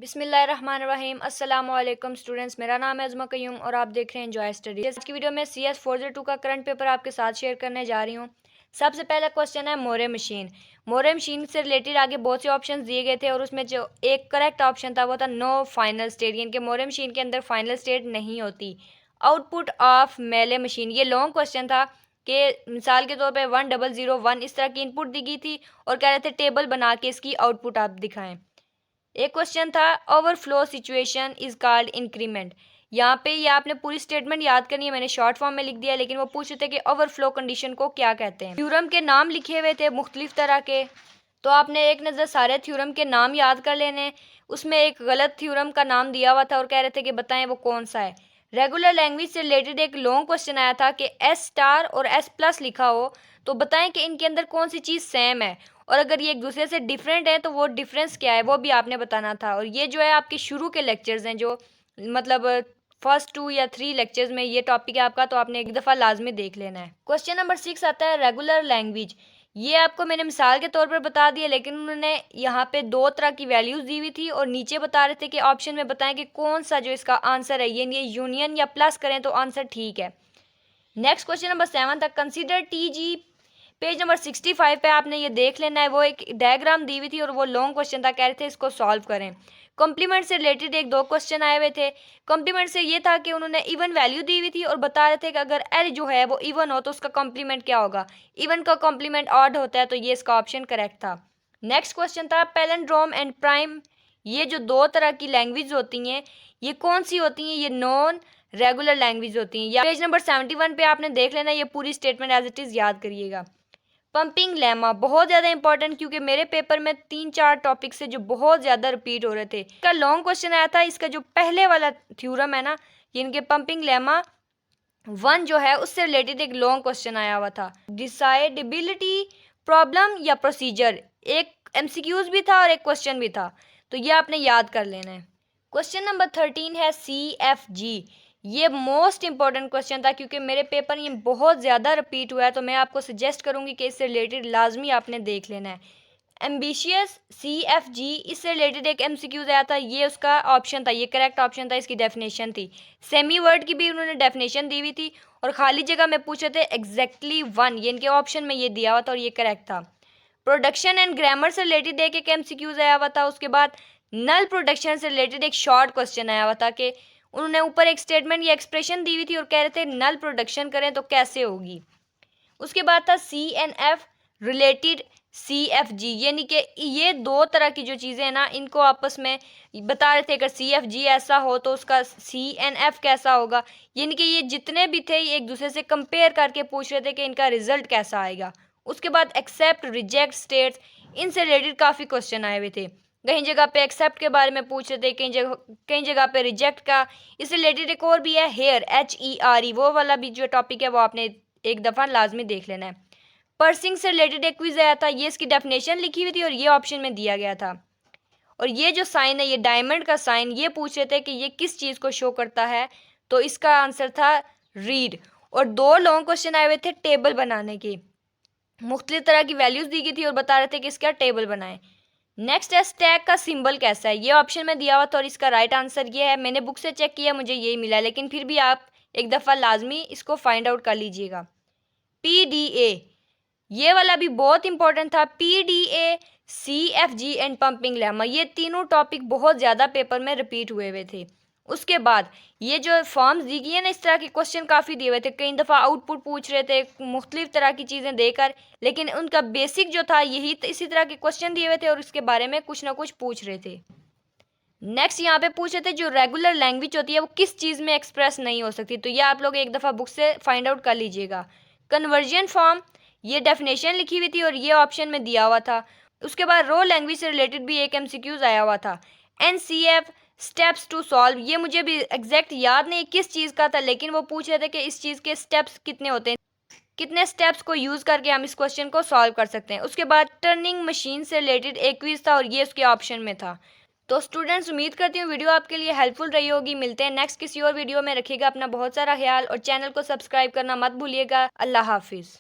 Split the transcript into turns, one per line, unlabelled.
बिस्मिल्लाहिर्रहमानिर्रहीम अस्सलामु अलैकुम स्टूडेंट्स, मेरा नाम है अज़मा क़य्यूम और आप देख रहे हैं एंजॉय स्टडी। आज की वीडियो में CS 402 का करंट पेपर आपके साथ शेयर करने जा रही हूँ। सबसे पहला क्वेश्चन है मोरे मशीन। मोरे मशीन से रिलेटेड आगे बहुत से ऑप्शन दिए गए थे और उसमें जो एक करेक्ट ऑप्शन था वो था नो फाइनल स्टेट, यानी कि मोरे मशीन के अंदर फाइनल स्टेट नहीं होती। आउटपुट ऑफ मेले मशीन, ये लॉन्ग क्वेश्चन था कि मिसाल के तौर पे 1001 इस तरह की इनपुट दी गई थी और कह रहे थे टेबल बना के इसकी आउटपुट आप दिखाएं। एक क्वेश्चन था overflow situation is called increment. यहाँ पे ये आपने पूरी स्टेटमेंट याद करनी है, मैंने शॉर्ट फॉर्म में लिख दिया, लेकिन वो पूछ रहे थे कि ओवरफ्लो कंडीशन को क्या कहते हैं। थ्योरम के नाम लिखे हुए थे मुख्तलिफ तरह के, तो आपने एक नज़र सारे थ्योरम के नाम याद कर लेने। उसमें एक गलत थ्योरम का नाम दिया हुआ था और कह रहे थे कि बताएं वो कौन सा है। रेगुलर लैंग्वेज से रिलेटेड एक लॉन्ग क्वेश्चन आया था कि S स्टार और S प्लस लिखा हो तो बताएं कि इनके अंदर कौन सी चीज़ सेम है, और अगर ये एक दूसरे से डिफरेंट है तो वो डिफरेंस क्या है वो भी आपने बताना था। और ये जो है आपके शुरू के लेक्चर्स हैं, जो मतलब फर्स्ट 2 या 3 लेक्चर्स में ये टॉपिक है आपका, तो आपने एक दफ़ा लाजमी देख लेना है। क्वेश्चन नंबर 6 आता है रेगुलर लैंग्वेज। ये आपको मैंने मिसाल के तौर पर बता दिया, लेकिन उन्होंने यहाँ पे दो तरह की वैल्यूज़ दी हुई थी और नीचे बता रहे थे कि ऑप्शन में बताएं कि कौन सा जो इसका आंसर है, ये यूनियन या प्लस करें तो आंसर ठीक है। नेक्स्ट क्वेश्चन नंबर 7 तक कंसीडर TG। पेज नंबर 65 पे आपने ये देख लेना है, वो एक डायग्राम दी हुई थी और वो लॉन्ग क्वेश्चन था, कह रहे थे इसको सॉल्व करें। कॉम्प्लीमेंट से रिलेटेड एक दो क्वेश्चन आए हुए थे। कॉम्प्लीमेंट से ये था कि उन्होंने इवन वैल्यू दी हुई थी और बता रहे थे कि अगर L जो है वो इवन हो तो उसका कॉम्प्लीमेंट क्या होगा। इवन का कॉम्प्लीमेंट ऑड होता है, तो ये इसका ऑप्शन करेक्ट था। नेक्स्ट क्वेश्चन था पैलिंड्रोम एंड प्राइम। ये जो दो तरह की लैंग्वेज होती हैं ये कौन सी होती हैं, ये नॉन रेगुलर लैंग्वेज होती हैं। या पेज नंबर 71 पे आपने देख लेना, ये पूरी स्टेटमेंट एज इट इज़ याद करिएगा। पंपिंग लेमा बहुत ज़्यादा इंपॉर्टेंट, क्योंकि मेरे पेपर में 3-4 टॉपिक से जो बहुत ज़्यादा रिपीट हो रहे थे। इसका लॉन्ग क्वेश्चन आया था, इसका जो पहले वाला थ्योरम है ना, इनके पंपिंग लेमा 1 जो है उससे रिलेटेड एक लॉन्ग क्वेश्चन आया हुआ था। डिसाइडेबिलिटी प्रॉब्लम या प्रोसीजर, एक MCQs भी था और एक क्वेश्चन भी था, तो ये आपने याद कर लेना है। क्वेश्चन नंबर 13 है CFG। ये मोस्ट इंपॉर्टेंट क्वेश्चन था क्योंकि मेरे पेपर ये बहुत ज़्यादा रिपीट हुआ है, तो मैं आपको सजेस्ट करूँगी कि इससे रिलेटेड लाजमी आपने देख लेना है। एम्बिशियस CFG, इससे रिलेटेड एक MCQ आया था, ये उसका ऑप्शन था, ये करेक्ट ऑप्शन था, इसकी डेफिनेशन थी। सेमी वर्ड की भी उन्होंने डेफिनेशन दी हुई थी और खाली जगह में पूछे थे एग्जैक्टली 1, ये इनके ऑप्शन में ये दिया हुआ था और ये करेक्ट था। प्रोडक्शन एंड ग्रामर से रिलेटेड एक MCQ आया हुआ था। उसके बाद नल प्रोडक्शन से रिलेटेड एक शॉर्ट क्वेश्चन आया हुआ था कि उन्होंने ऊपर एक स्टेटमेंट या एक्सप्रेशन दी हुई थी और कह रहे थे नल प्रोडक्शन करें तो कैसे होगी। उसके बाद था CNF रिलेटेड CFG, यानी कि ये दो तरह की जो चीज़ें हैं ना, इनको आपस में बता रहे थे अगर CFG ऐसा हो तो उसका CNF कैसा होगा। यानी कि ये जितने भी थे ये एक दूसरे से कंपेयर करके पूछ रहे थे कि इनका रिजल्ट कैसा आएगा। उसके बाद एक्सेप्ट रिजेक्ट स्टेट्स, इनसे रिलेटेड काफ़ी क्वेश्चन आए हुए थे। कहीं जगह पे एक्सेप्ट के बारे में पूछ रहे थे, कहीं जगह पे रिजेक्ट का। इससे रिलेटेड एक और भी है हेयर HERE, वो वाला भी जो टॉपिक है वो आपने एक दफ़ा लाजमी देख लेना है। पर्सिंग से रिलेटेड एक क्विज आया था, ये इसकी डेफिनेशन लिखी हुई थी और ये ऑप्शन में दिया गया था। और ये जो साइन है, ये डायमंड का साइन, ये पूछ रहे थे कि ये किस चीज़ को शो करता है, तो इसका आंसर था रीड। और दो लॉन्ग क्वेश्चन आए हुए थे टेबल बनाने की, मुख्तलिफ तरह की वैल्यूज़ दी गई थी और बता रहे थे कि इसका टेबल बनाएं। नेक्स्ट है स्टैक का सिंबल कैसा है, ये ऑप्शन में दिया हुआ था और इसका राइट आंसर ये है। मैंने बुक से चेक किया, मुझे यही मिला, लेकिन फिर भी आप एक दफ़ा लाजमी इसको फाइंड आउट कर लीजिएगा। PDA, ये वाला भी बहुत इंपॉर्टेंट था। PDA, CFG and pumping lemma, ये तीनों टॉपिक बहुत ज़्यादा पेपर में रिपीट हुए थे। उसके बाद ये जो फॉर्म्स दी गई है ना, इस तरह के क्वेश्चन काफ़ी दिए हुए थे। कई दफ़ा आउटपुट पूछ रहे थे मुख्तलिफ तरह की चीज़ें देकर, लेकिन उनका बेसिक जो था यही इसी तरह के क्वेश्चन दिए हुए थे और इसके बारे में कुछ ना कुछ पूछ रहे थे। नेक्स्ट यहाँ पे पूछ रहे थे जो रेगुलर लैंग्वेज होती है वो किस चीज़ में एक्सप्रेस नहीं हो सकती, तो ये आप लोग एक दफ़ा बुक से फाइंड आउट कर लीजिएगा। कन्वर्जन फॉर्म, ये डेफिनेशन लिखी हुई थी और ये ऑप्शन में दिया हुआ था। उसके बाद रो लैंग्वेज से रिलेटेड भी एक MCQs आया हुआ था। NCF स्टेप्स टू सॉल्व, ये मुझे भी एग्जैक्ट याद नहीं किस चीज़ का था, लेकिन वो पूछ रहे थे कि इस चीज़ के स्टेप्स कितने होते हैं, कितने स्टेप्स को यूज़ करके हम इस क्वेश्चन को सॉल्व कर सकते हैं। उसके बाद टर्निंग मशीन से रिलेटेड एक क्विज था और ये उसके ऑप्शन में था। तो स्टूडेंट्स, उम्मीद करती हूँ वीडियो आपके लिए हेल्पफुल रही होगी। मिलते हैं नेक्स्ट किसी और वीडियो में। रखिएगा अपना बहुत सारा ख्याल और चैनल को सब्सक्राइब करना मत भूलिएगा। अल्लाह हाफिज़।